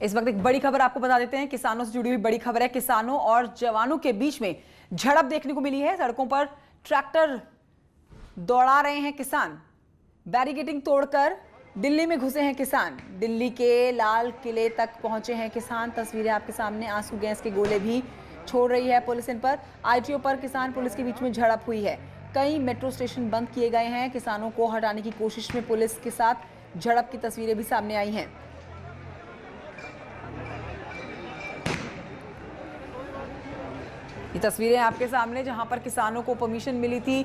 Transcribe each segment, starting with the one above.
इस वक्त एक बड़ी खबर आपको बता देते हैं, किसानों से जुड़ी हुई बड़ी खबर है। किसानों और जवानों के बीच में झड़प देखने को मिली है। सड़कों पर ट्रैक्टर दौड़ा रहे हैं किसान, बैरिकेडिंग तोड़कर दिल्ली में घुसे हैं किसान। दिल्ली के लाल किले तक पहुंचे हैं किसान। तस्वीरें आपके सामने, आंसू गैस के गोले भी छोड़ रही है पुलिस इन पर। आईटीओ पर किसान पुलिस के बीच में झड़प हुई है। कई मेट्रो स्टेशन बंद किए गए हैं। किसानों को हटाने की कोशिश में पुलिस के साथ झड़प की तस्वीरें भी सामने आई हैं। ये तस्वीरें आपके सामने, जहां पर किसानों को परमिशन मिली थी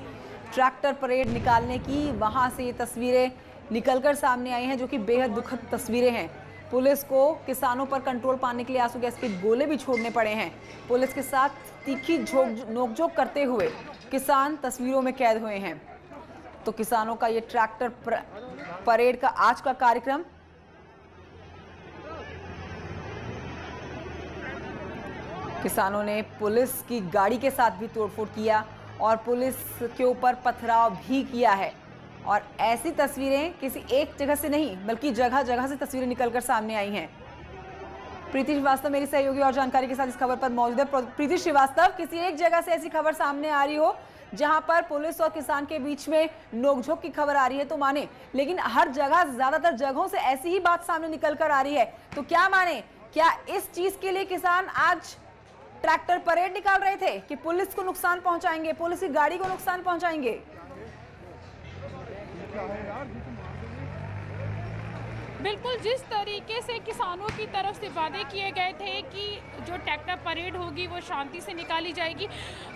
ट्रैक्टर परेड निकालने की, वहां से ये तस्वीरें निकलकर सामने आई हैं, जो कि बेहद दुखद तस्वीरें हैं। पुलिस को किसानों पर कंट्रोल पाने के लिए आंसू गैस के गोले भी छोड़ने पड़े हैं। पुलिस के साथ तीखी नोकझोंक करते हुए किसान तस्वीरों में कैद हुए हैं। तो किसानों का ये ट्रैक्टर परेड का आज का कार्यक्रम किसानों ने पुलिस की गाड़ी के साथ भी तोड़फोड़ किया और पुलिस के ऊपर पथराव भी किया है। और ऐसी तस्वीरें किसी एक जगह से नहीं, बल्कि जगह जगह से तस्वीरें निकलकर सामने आई हैं। प्रीति श्रीवास्तव मेरी सहयोगी और जानकारी के साथ इस खबर पर मौजूद है। प्रीति श्रीवास्तव, किसी एक जगह से ऐसी खबर सामने आ रही हो जहां पर पुलिस और किसान के बीच में नोकझोंक की खबर आ रही है तो माने, लेकिन हर जगह, ज्यादातर जगहों से ऐसी ही बात सामने निकल कर आ रही है, तो क्या माने, क्या इस चीज के लिए किसान आज ट्रैक्टर परेड निकाल रहे थे कि पुलिस को नुकसान पहुंचाएंगे, पुलिस की गाड़ी को नुकसान पहुंचाएंगे? बिल्कुल, जिस तरीके से किसानों की तरफ से वादे किए गए थे कि जो ट्रैक्टर परेड होगी वो शांति से निकाली जाएगी,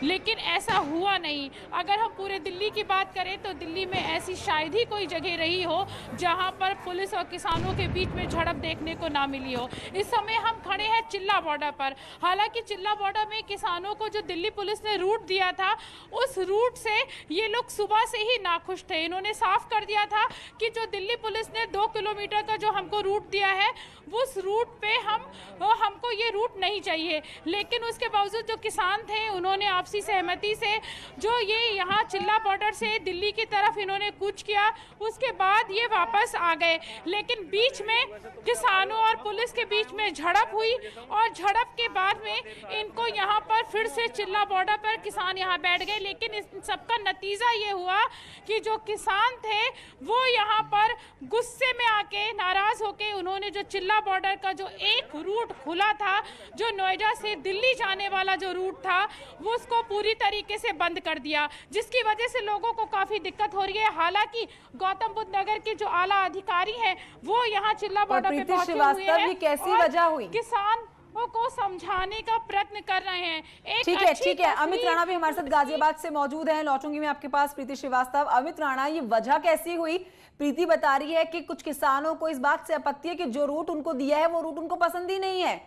लेकिन ऐसा हुआ नहीं। अगर हम पूरे दिल्ली की बात करें तो दिल्ली में ऐसी शायद ही कोई जगह रही हो जहां पर पुलिस और किसानों के बीच में झड़प देखने को ना मिली हो। इस समय हम खड़े हैं चिल्ला बॉर्डर पर। हालांकि चिल्ला बॉर्डर में किसानों को जो दिल्ली पुलिस ने रूट दिया था, उस रूट से ये लोग सुबह से ही नाखुश थे। इन्होंने साफ कर दिया था कि जो दिल्ली पुलिस ने 2 किलोमीटर जो हमको रूट दिया है, उस रूट पे हमको ये रूट नहीं चाहिए। लेकिन उसके बावजूद जो किसान थे, उन्होंने आपसी सहमति से जो ये यहाँ चिल्ला बॉर्डर से दिल्ली की तरफ इन्होंने कूच किया, उसके बाद ये वापस आ गए। लेकिन बीच में किसानों और पुलिस के बीच में झड़प हुई और झड़प के बाद में इनको यहाँ पर फिर से चिल्ला बॉर्डर पर किसान यहाँ बैठ गए। लेकिन इस सबका नतीजा ये हुआ कि जो किसान थे वो यहाँ पर गुस्से में आके, नाराज होके, उन्होंने जो चिल्ला बॉर्डर का जो एक रूट खुला था, जो नोएडा से दिल्ली जाने वाला जो रूट था, वो उसको पूरी तरीके से बंद कर दिया, जिसकी वजह से लोगों को काफी दिक्कत हो रही है। हालांकि गौतम बुद्ध नगर के जो आला अधिकारी हैं वो यहाँ चिल्ला बॉर्डर पे पहुंचे हुए हैं। कैसी वजह हुई? किसान को समझाने का प्रयत्न कर रहे हैं। ठीक है। अमित राणा भी हमारे साथ गाजियाबाद से मौजूद हैं। लौटूंगी मैं आपके पास प्रीति श्रीवास्तव। अमित राणा, ये वजह कैसी हुई? प्रीति बता रही है कि कुछ किसानों को इस बात से आपत्ति है कि जो रूट उनको दिया है वो रूट उनको पसंद ही नहीं है,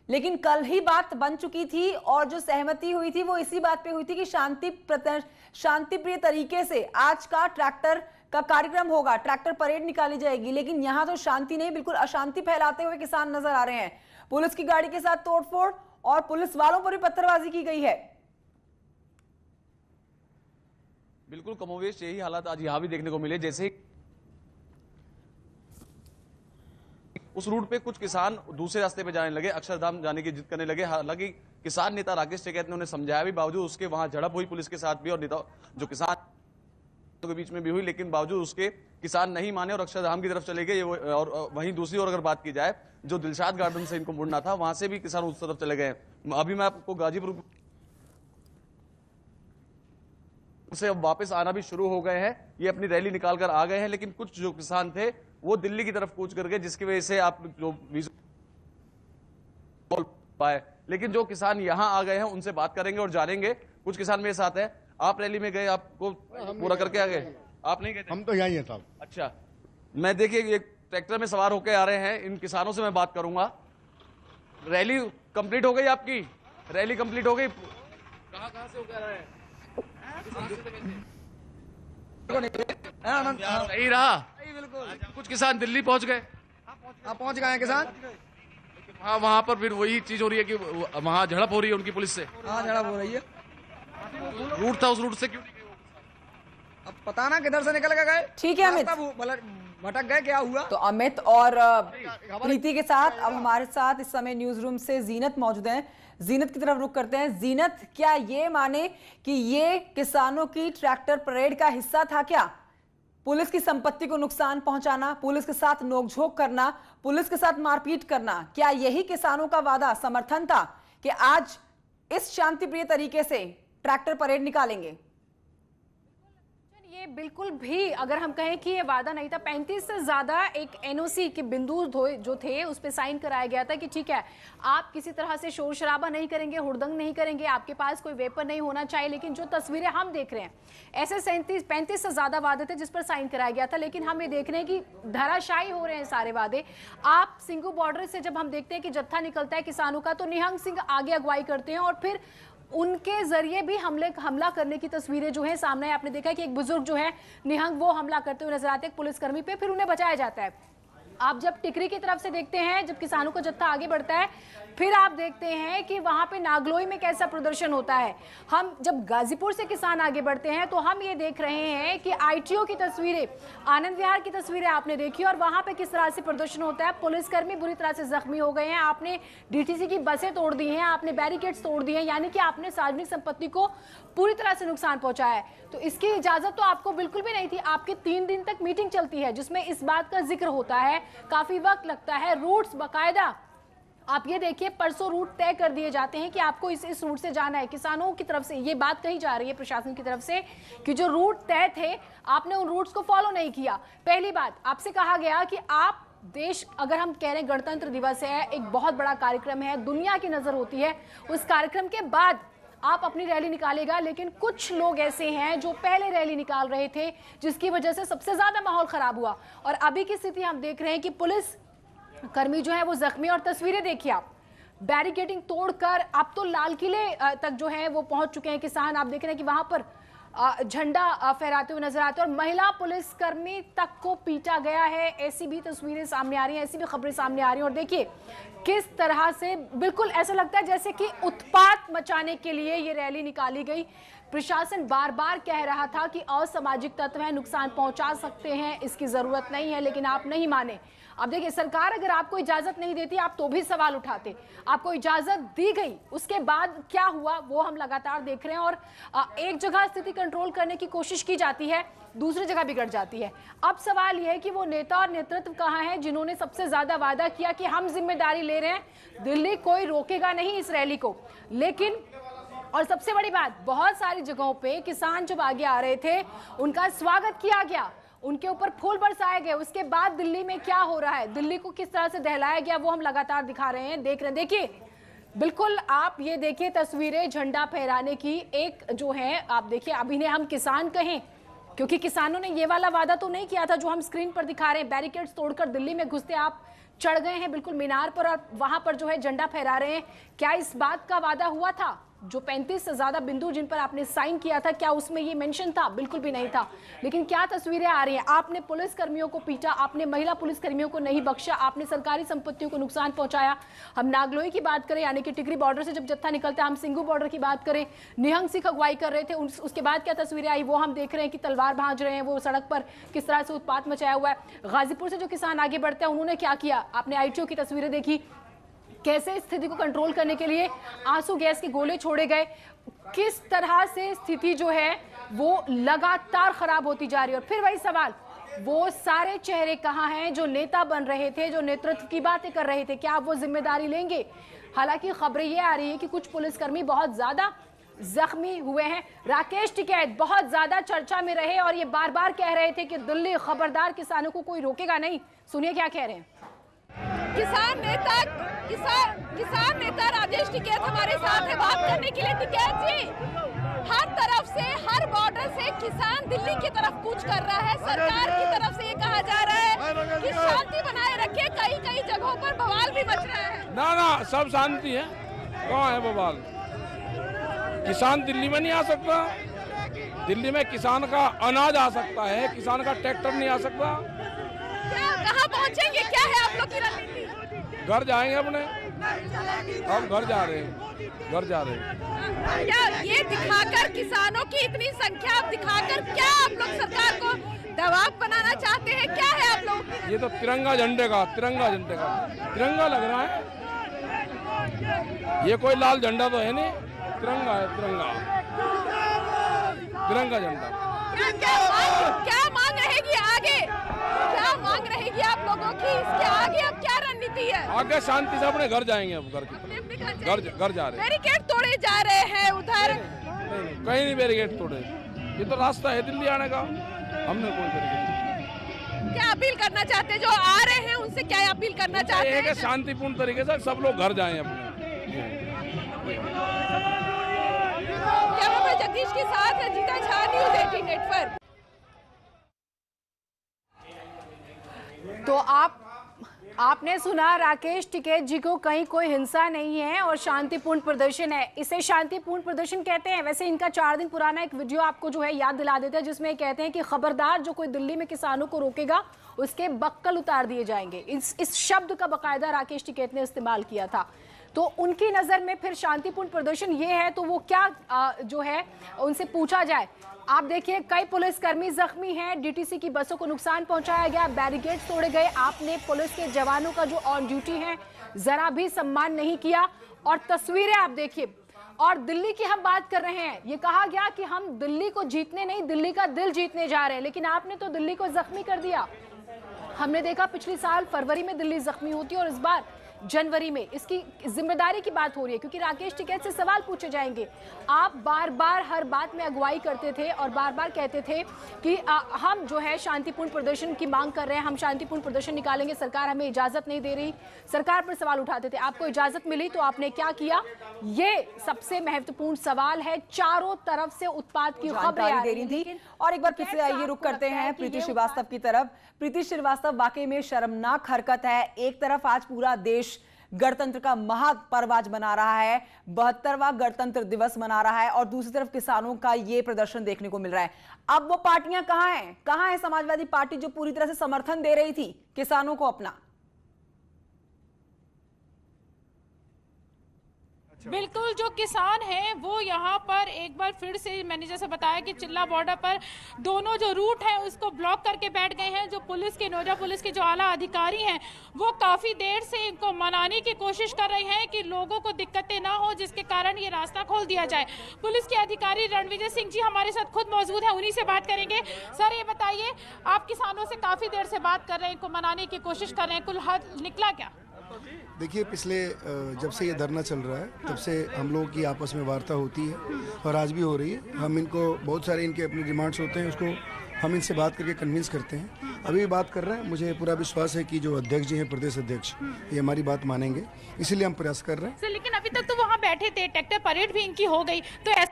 लेकिन कल ही बात बन चुकी थी और जो सहमति हुई थी वो इसी बात पे हुई थी कि शांतिप्रिय तरीके से आज का ट्रैक्टर का कार्यक्रम होगा, ट्रैक्टर परेड निकाली जाएगी। लेकिन यहाँ तो शांति नहीं, बिल्कुल अशांति फैलाते हुए किसान नजर आ रहे हैं। पुलिस की गाड़ी के साथ तोड़फोड़ और पुलिस वालों पर भी पत्थरबाजी की गई है। बिल्कुल कमोवेश यही हालात आज यहाँ भी देखने को मिले। जैसे उस रूट पे कुछ किसान दूसरे रास्ते पे जाने लगे, अक्षरधाम जाने की जिद करने लगे। हालांकि किसान नेता राकेश टिकैत ने उन्हें समझाया भी, बावजूद उसके वहां झड़प हुई पुलिस के साथ भी और नेता जो किसान के बीच में भी हुई, लेकिन बावजूद उसके किसान नहीं माने और अक्षरधाम की तरफ चले गए। और वहीं दूसरी ओर अगर बात की जाए, जो दिलशाद गार्डन से इनको मुड़ना था, वहां से भी किसान उस तरफ चले गए। अभी मैं आपको गाजीपुर से अब वापस आना भी शुरू हो गए हैं। ये अपनी रैली निकाल कर आ गए हैं, लेकिन कुछ जो किसान थे वो दिल्ली की तरफ कूच कर गए, जिसकी वजह से आप जो बोल पाए। लेकिन जो किसान यहां आ गए हैं उनसे बात करेंगे और जानेंगे। कुछ किसान मेरे साथ हैं। आप रैली में गए, आपको पूरा करके आ गए? आप नहीं गए? हम तो यहीं हैं साहब। अच्छा, मैं देखिए ये ट्रैक्टर में सवार होकर आ रहे हैं। इन किसानों से मैं बात करूंगा। रैली कंप्लीट हो गई आपकी? रैली कंप्लीट हो गई? कहां से होकर आ रहे हैं? सही रहा। कुछ किसान दिल्ली पहुंच गए। पहुंच गए हैं किसान। हाँ, वहां पर फिर वही चीज हो रही है कि वहां झड़प हो रही है उनकी पुलिस से। हाँ, झड़प हो रही है। रूट था, उस रूट से क्यों नहीं गए? अब पता ना किधर से निकल के गए। ठीक है अमित, भटक गए, क्या हुआ? तो अमित और प्रीति के साथ अब हमारे साथ इस समय न्यूज रूम से जीनत मौजूद हैं। जीनत की तरफ रुख करते हैं। जीनत, क्या ये माने कि ये किसानों की ट्रैक्टर परेड का हिस्सा था क्या? पुलिस की संपत्ति को नुकसान पहुंचाना, पुलिस के साथ नोकझोंक करना, पुलिस के साथ मारपीट करना, क्या यही किसानों का वादा समर्थन था कि आज इस शांतिप्रिय तरीके से ट्रैक्टर परेड निकालेंगे? ये बिल्कुल भी अगर हम कहें कि ये वादा नहीं था। 35 से ज्यादा एक एनओसी के बिंदु जो थे उस पर साइन कराया गया था कि ठीक है, आप किसी तरह से शोर शराबा नहीं करेंगे, हुड़दंग नहीं करेंगे, आपके पास कोई वेपन नहीं होना चाहिए। लेकिन जो तस्वीरें हम देख रहे हैं, ऐसे 35 से ज्यादा वादे थे जिस पर साइन कराया गया था, लेकिन हम ये देख रहे हैं कि धराशायी हो रहे हैं सारे वादे। आप सिंगू बॉर्डर से जब हम देखते हैं कि जत्था निकलता है किसानों का, तो निहंग सिंह आगे अगुवाई करते हैं और फिर उनके जरिए भी हमला करने की तस्वीरें जो है सामने। आपने देखा कि एक बुजुर्ग जो है निहंग, वो हमला करते हुए नजर आते हैं पुलिसकर्मी पे, फिर उन्हें बचाया जाता है। आप जब टिकरी की तरफ से देखते हैं, जब किसानों का जत्था आगे बढ़ता है, फिर आप देखते हैं कि वहां पे नागलोई में कैसा प्रदर्शन होता है। हम जब गाजीपुर से किसान आगे बढ़ते हैं तो हम ये देख रहे हैं कि आईटीओ की तस्वीरें, आनंद विहार की तस्वीरें आपने देखी और वहां पे किस तरह से प्रदर्शन होता है। पुलिसकर्मी बुरी तरह से जख्मी हो गए हैं, आपने डीटीसी की बसें तोड़ दी हैं, आपने बैरिकेड्स तोड़ दिए हैं, यानी कि आपने सार्वजनिक संपत्ति को पूरी तरह से नुकसान पहुंचाया है। तो इसकी इजाजत तो आपको बिल्कुल भी नहीं थी। आपकी 3 दिन तक मीटिंग चलती है जिसमें इस बात का जिक्र होता है, काफी वक्त लगता है, रूट्स बकायदा आप ये देखिए परसों रूट तय कर दिए जाते हैं कि आपको इस रूट से जाना है। किसानों की तरफ से ये बात कही जा रही है प्रशासन की तरफ से कि जो रूट तय थे आपने उन रूट्स को फॉलो नहीं किया। पहली बात, आपसे कहा गया कि आप देश, अगर हम कह रहे हैं गणतंत्र दिवस है, एक बहुत बड़ा कार्यक्रम है, दुनिया की नजर होती है, उस कार्यक्रम के बाद आप अपनी रैली निकालेगा। लेकिन कुछ लोग ऐसे हैं जो पहले रैली निकाल रहे थे, जिसकी वजह से सबसे ज्यादा माहौल खराब हुआ। और अभी की स्थिति हम देख रहे हैं कि पुलिस कर्मी जो है वो जख्मी, और तस्वीरें देखिए आप, बैरिकेडिंग तोड़कर अब तो लाल किले तक जो है वो पहुंच चुके हैं किसान। आप देख रहे हैं कि वहां पर झंडा फहराते हुए नजर आते हैं और महिला पुलिसकर्मी तक को पीटा गया है। ऐसी भी तस्वीरें सामने आ रही हैं, ऐसी भी खबरें सामने आ रही हैं। और देखिए किस तरह से बिल्कुल ऐसा लगता है जैसे कि उत्पात मचाने के लिए ये रैली निकाली गई। प्रशासन बार बार कह रहा था कि असामाजिक तत्व हैं, नुकसान पहुंचा सकते हैं, इसकी जरूरत नहीं है, लेकिन आप नहीं माने। अब देखिए, सरकार अगर आपको इजाजत नहीं देती, आप तो भी सवाल उठाते। आपको इजाजत दी गई, उसके बाद क्या हुआ वो हम लगातार देख रहे हैं। और एक जगह स्थिति कंट्रोल करने की कोशिश की जाती है, दूसरी जगह बिगड़ जाती है। अब सवाल यह है कि वो नेता और नेतृत्व कहाँ है जिन्होंने सबसे ज्यादा वादा किया कि हम जिम्मेदारी ले रहे हैं, दिल्ली कोई रोकेगा नहीं इस रैली को। लेकिन और सबसे बड़ी बात, बहुत सारी जगहों पे किसान जब आगे आ रहे थे उनका स्वागत किया गया, उनके ऊपर फूल बरसाए गए। उसके बाद दिल्ली में क्या हो रहा है, दिल्ली को किस तरह से दहलाया गया, वो हम लगातार दिखा रहे हैं, देख रहे हैं। देखिए बिल्कुल आप ये देखिए तस्वीरें झंडा फहराने की, एक जो है आप देखिए, अभी ने हम किसान कहें क्योंकि किसानों ने ये वाला वादा तो नहीं किया था जो हम स्क्रीन पर दिखा रहे हैं। बैरिकेड्स तोड़कर दिल्ली में घुसते आप चढ़ गए हैं बिल्कुल मीनार पर और वहां पर जो है झंडा फहरा रहे हैं। क्या इस बात का वादा हुआ था? जो 35 से ज्यादा बिंदु जिन पर आपने साइन किया था, क्या उसमें ये मेंशन था? बिल्कुल भी नहीं था। लेकिन क्या तस्वीरें आ रही हैं, आपने पुलिस कर्मियों को पीटा, आपने महिला पुलिस कर्मियों को नहीं बख्शा, आपने सरकारी संपत्तियों को नुकसान पहुंचाया। हम नागलोई की बात करें, यानी कि टिकरी बॉर्डर से जब जत्था निकलता है, हम सिंगू बॉर्डर की बात करें, निहंग सिंह अगुवाई कर रहे थे, उसके बाद क्या तस्वीरें आई वो हम देख रहे हैं कि तलवार भांज रहे हैं, वो सड़क पर किस तरह से उत्पात मचाया हुआ है। गाजीपुर से जो किसान आगे बढ़ते हैं उन्होंने क्या किया, आपने आईटीओ की तस्वीरें देखी, कैसे स्थिति को कंट्रोल करने के लिए आंसू गैस के गोले छोड़े गए, किस तरह से स्थिति जो है वो लगातार खराब होती जा रही है। और फिर वही सवाल, वो सारे चेहरे कहाँ हैं जो नेता बन रहे थे, जो नेतृत्व की बातें कर रहे थे, क्या आप वो जिम्मेदारी लेंगे? हालांकि खबरें ये आ रही है कि कुछ पुलिसकर्मी बहुत ज्यादा जख्मी हुए हैं। राकेश टिकैत बहुत ज्यादा चर्चा में रहे और ये बार बार कह रहे थे कि दिल्ली खबरदार, किसानों को कोई रोकेगा नहीं। सुनिए क्या कह रहे हैं। किसान नेता राजेश टिकैत हमारे साथ है बात करने के लिए। टिकैत जी, हर तरफ से, हर बॉर्डर से किसान दिल्ली की तरफ कूच कर रहा है। सरकार की तरफ से ये कहा जा रहा है कि शांति बनाए रखे, कई जगहों पर बवाल भी मच रहा है। ना सब शांति है, कहाँ है बवाल? किसान दिल्ली में नहीं आ सकता, दिल्ली में किसान का अनाज आ सकता है, किसान का ट्रैक्टर नहीं आ सकता। कहाँ पहुँचेंगे, क्या है आप लोग की रणनीति? घर जाएंगे अपने, हम घर जा रहे हैं। क्या ये दिखाकर, किसानों की इतनी संख्या दिखाकर, क्या आप लोग सरकार को दबाव बनाना चाहते हैं, क्या है आप लोग? ये तो तिरंगा झंडे का तिरंगा लग रहा है। ये कोई लाल झंडा तो है नहीं, तिरंगा है, तिरंगा झंडा। क्या मांग रहेगी आगे? क्या मांग रहेगी आप लोगों की? इसके आगे अब क्या रणनीति है? आगे शांति से अपने घर जाएंगे, अब घर जा रहे हैं। बैरिकेड तोड़े जा रहे हैं उधर। नहीं, कहीं नहीं बैरिकेड तोड़े, ये तो रास्ता है दिल्ली आने का, हमने कोई बैरिकेड। क्या अपील करना चाहते हैं जो आ रहे हैं उनसे? क्या अपील करना चाहते हैं? एक शांतिपूर्ण तरीके से सब लोग घर जाएं अपने। कैमरामैन जगदीश के साथ रंजीता झा, न्यूज़ 18 नेटवर्क। तो आपने सुना राकेश टिकैत जी को, कहीं कोई हिंसा नहीं है और शांतिपूर्ण प्रदर्शन है, इसे शांतिपूर्ण प्रदर्शन कहते हैं। वैसे इनका 4 दिन पुराना एक वीडियो आपको जो है याद दिला देते हैं, जिसमें कहते हैं कि खबरदार जो कोई दिल्ली में किसानों को रोकेगा उसके बक्कल उतार दिए जाएंगे। इस शब्द का बाकायदा राकेश टिकैत ने इस्तेमाल किया था। तो उनकी नज़र में फिर शांतिपूर्ण प्रदर्शन ये है, तो वो क्या जो है उनसे पूछा जाए। आप देखिए, कई पुलिसकर्मी जख्मी हैं, डीटीसी की बसों को नुकसान पहुंचाया गया, बैरिकेड तोड़े गए। आपने पुलिस के जवानों का जो ऑन ड्यूटी है जरा भी सम्मान नहीं किया। और तस्वीरें आप देखिए। और दिल्ली की हम बात कर रहे हैं, ये कहा गया कि हम दिल्ली को जीतने नहीं, दिल्ली का दिल जीतने जा रहे हैं, लेकिन आपने तो दिल्ली को जख्मी कर दिया। हमने देखा पिछले साल फरवरी में दिल्ली जख्मी होती है और इस बार जनवरी में। इसकी जिम्मेदारी की बात हो रही है, क्योंकि राकेश टिकैत से सवाल पूछे जाएंगे। आप बार बार हर बात में अगुवाई करते थे और बार बार कहते थे कि हम जो है शांतिपूर्ण प्रदर्शन की मांग कर रहे हैं, हम शांतिपूर्ण प्रदर्शन निकालेंगे, सरकार हमें इजाजत नहीं दे रही। सरकार पर सवाल उठाते थे, आपको इजाजत मिली तो आपने क्या किया? ये सबसे महत्वपूर्ण सवाल है। चारों तरफ से उत्पात की खबरें दे रही थी। और एक बार फिर से आइए रुक करते हैं प्रीति श्रीवास्तव की तरफ। प्रीति श्रीवास्तव, वाकई में शर्मनाक हरकत है। एक तरफ आज पूरा देश गणतंत्र का महापर्व आज मना रहा है, 72वां गणतंत्र दिवस मना रहा है, और दूसरी तरफ किसानों का ये प्रदर्शन देखने को मिल रहा है। अब वो पार्टियां कहां हैं? कहां है समाजवादी पार्टी जो पूरी तरह से समर्थन दे रही थी किसानों को अपना? बिल्कुल, जो किसान हैं वो यहाँ पर एक बार फिर से, मैंने जैसे बताया कि चिल्ला बॉर्डर पर दोनों जो रूट है उसको ब्लॉक करके बैठ गए हैं। जो पुलिस के, नोएडा पुलिस के जो आला अधिकारी हैं वो काफ़ी देर से इनको मनाने की कोशिश कर रहे हैं कि लोगों को दिक्कतें ना हो, जिसके कारण ये रास्ता खोल दिया जाए। पुलिस के अधिकारी रणविजय सिंह जी हमारे साथ खुद मौजूद हैं, उन्हीं से बात करेंगे। सर, ये बताइए, आप किसानों से काफ़ी देर से बात कर रहे हैं, इनको मनाने की कोशिश कर रहे हैं, कुल हद निकला क्या? देखिए, पिछले जब से ये धरना चल रहा है तब से हम लोगों की आपस में वार्ता होती है और आज भी हो रही है। हम इनको बहुत सारे इनके अपने डिमांड्स होते हैं, उसको हम इनसे बात करके कन्विंस करते हैं। अभी भी बात कर रहे हैं, मुझे पूरा विश्वास है कि जो अध्यक्ष जी हैं, प्रदेश अध्यक्ष, ये हमारी बात मानेंगे, इसीलिए हम प्रयास कर रहे हैं। सर, लेकिन अभी तक तो वहाँ बैठे थे, ट्रैक्टर परेड भी इनकी हो गई, तो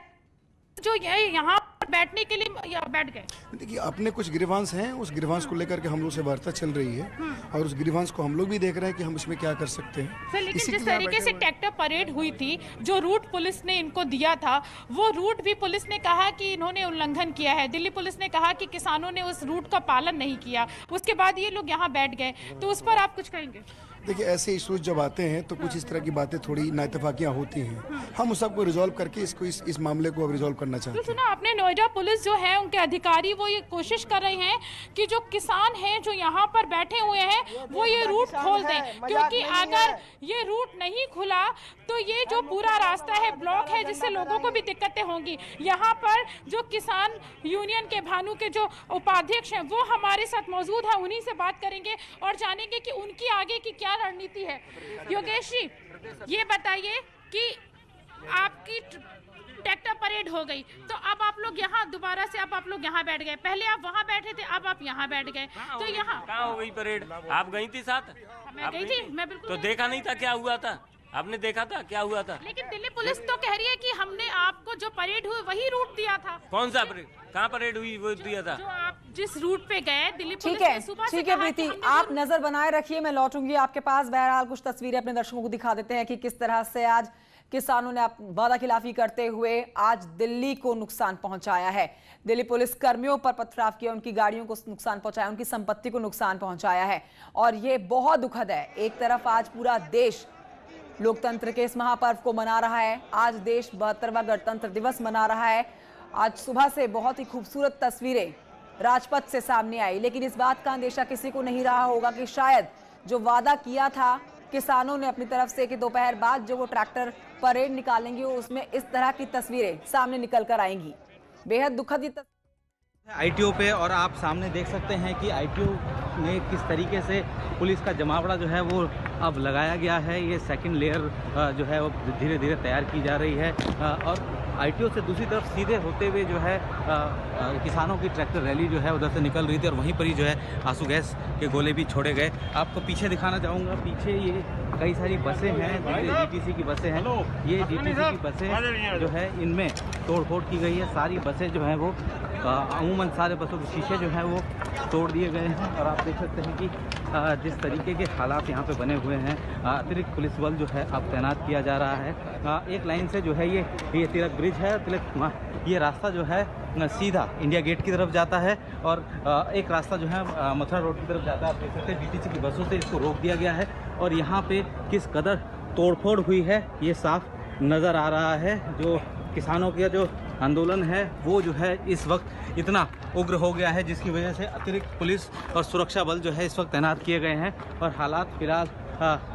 जो यहाँ बैठने के लिए बैठ गए। देखिए, अपने कुछ ग्रीवांस हैं, उस ग्रीवांस को लेकर के हम लोग से वार्ता चल रही है और उस ग्रीवांस को हम लोग भी देख रहे हैं कि हम इसमें क्या कर सकते हैं। सर, लेकिन जिस तरीके से ट्रैक्टर परेड हुई थी, जो रूट पुलिस ने इनको दिया था, वो रूट भी पुलिस ने कहा कि इन्होंने उल्लंघन किया है। दिल्ली पुलिस ने कहा कि किसानों ने उस रूट का पालन नहीं किया, उसके बाद ये लोग यहाँ बैठ गए, तो उस पर आप कुछ कहेंगे? देखिए, ऐसे इश्यूज जब आते हैं तो कुछ इस तरह की बातें, थोड़ी नाइतफाकियां होती हैं, हम उस सबको रिजॉल्व करके इस मामले को अब रिजॉल्व करना चाहते हैं। तो सुना आपने, नोएडा पुलिस जो है, उनके अधिकारी वो ये कोशिश कर रहे हैं कि जो किसान हैं जो यहाँ पर बैठे हुए हैं वो ये रूट खोल दें, क्योंकि अगर ये रूट नहीं खुला तो ये जो पूरा रास्ता है ब्लॉक है, जिससे लोगों को भी दिक्कतें होंगी। यहाँ पर जो किसान यूनियन के भानु के जो उपाध्यक्ष हैं वो हमारे साथ मौजूद है, उन्हीं से बात करेंगे और जानेंगे कि उनकी आगे की क्या रणनीति है। योगेश जी, ये बताइए कि आपकी ट्रैक्टर परेड हो गई, तो अब आप लोग यहाँ दोबारा से आप लोग यहाँ बैठ गए। पहले आप वहाँ बैठे थे, अब आप यहाँ बैठ गए, तो यहाँ कहाँ हो गई परेड? आप गई थी साथ? मैं गई थी, मैं बिल्कुल तो देखा नहीं था क्या हुआ था? आपने देखा था क्या हुआ था? लेकिन दिल्ली पुलिस तो कह रही है कि हमने आपको जो परेड हुई वही रूट दिया था। कौन सा परेड? कहाँ परेड हुई वो दिया था? जो आप जिस रूट पे गए, दिल्ली पुलिस ठीक है, ने सुबह से ठीक है कहा कि प्रीति, हमने आप नजर बनाए रखिए, मैं लौटूंगी आपके पास। बहरहाल कुछ तस्वीरें अपने दर्शकों को दिखा देते हैं कि किस तरह से आज किसानों ने वादा खिलाफी करते हुए आज दिल्ली को नुकसान पहुंचाया है। दिल्ली पुलिस कर्मियों पर पथराव किया, उनकी गाड़ियों को नुकसान पहुंचाया, उनकी संपत्ति को नुकसान पहुंचाया है, और ये बहुत दुखद है। एक तरफ आज पूरा देश लोकतंत्र के इस महापर्व को मना रहा है, आज देश 72वां गणतंत्र दिवस मना रहा है। आज सुबह से बहुत ही खूबसूरत तस्वीरें राजपथ से सामने आई। लेकिन इस बात का अंदेशा किसी को नहीं रहा होगा कि शायद जो वादा किया था किसानों ने अपनी तरफ से कि दोपहर बाद जो वो ट्रैक्टर परेड निकालेंगे उसमें इस तरह की तस्वीरें सामने निकल कर आएंगी। बेहद दुखद ये आईटीओ पे, और आप सामने देख सकते हैं कि आईटीओ में किस तरीके से पुलिस का जमावड़ा जो है वो अब लगाया गया है। ये सेकंड लेयर जो है वो धीरे धीरे तैयार की जा रही है और आईटीओ से दूसरी तरफ सीधे होते हुए जो है किसानों की ट्रैक्टर रैली जो है उधर से निकल रही थी और वहीं पर ही जो है आंसू गैस के गोले भी छोड़े गए। आपको पीछे दिखाना चाहूँगा, पीछे ये कई सारी बसें हैं, जीटीसी की बसें हैं। ये जीटीसी की बसें जो है इनमें तोड़फोड़ की गई है। सारी बसें जो हैं वो अमूमन सारे बसों के शीशे जो हैं वो तोड़ दिए गए हैं और आप देख सकते हैं कि जिस तरीके के हालात यहाँ पे बने हुए हैं, अतिरिक्त पुलिस बल जो है अब तैनात किया जा रहा है। एक लाइन से जो है ये तिलक ब्रिज है, तिलक ये रास्ता जो है सीधा इंडिया गेट की तरफ जाता है और एक रास्ता जो है मथुरा रोड की तरफ जाता है। आप देख सकते हैं डीटीसी की बसों से इसको रोक दिया गया है और यहाँ पे किस कदर तोड़फोड़ हुई है ये साफ नज़र आ रहा है। जो किसानों का जो आंदोलन है वो जो है इस वक्त इतना उग्र हो गया है जिसकी वजह से अतिरिक्त पुलिस और सुरक्षा बल जो है इस वक्त तैनात किए गए हैं और हालात फिलहाल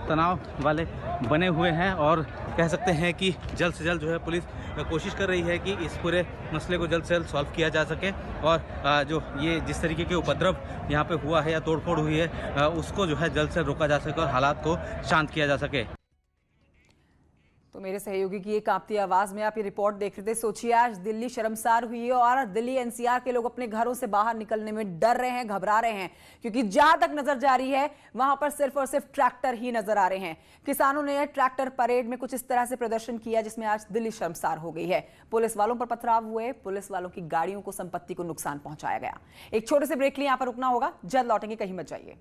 तनाव वाले बने हुए हैं और कह सकते हैं कि जल्द से जल्द जो है पुलिस कोशिश कर रही है कि इस पूरे मसले को जल्द से जल्द सॉल्व किया जा सके और जो ये जिस तरीके के उपद्रव यहाँ पे हुआ है या तोड़फोड़ हुई है उसको जो है जल्द से रोका जा सके और हालात को शांत किया जा सके। तो मेरे सहयोगी की ये कांपती आवाज में आप ये रिपोर्ट देख रहे थे। सोचिए आज दिल्ली शर्मसार हुई है और दिल्ली एनसीआर के लोग अपने घरों से बाहर निकलने में डर रहे हैं, घबरा रहे हैं, क्योंकि जहां तक नजर जा रही है वहां पर सिर्फ और सिर्फ ट्रैक्टर ही नजर आ रहे हैं। किसानों ने ट्रैक्टर परेड में कुछ इस तरह से प्रदर्शन किया जिसमें आज दिल्ली शर्मसार हो गई है। पुलिस वालों पर पथराव हुए, पुलिस वालों की गाड़ियों को, संपत्ति को नुकसान पहुंचाया गया। एक छोटे से ब्रेक लिए यहां पर रुकना होगा, जल्द लौटेंगे, कहीं मत जाइए।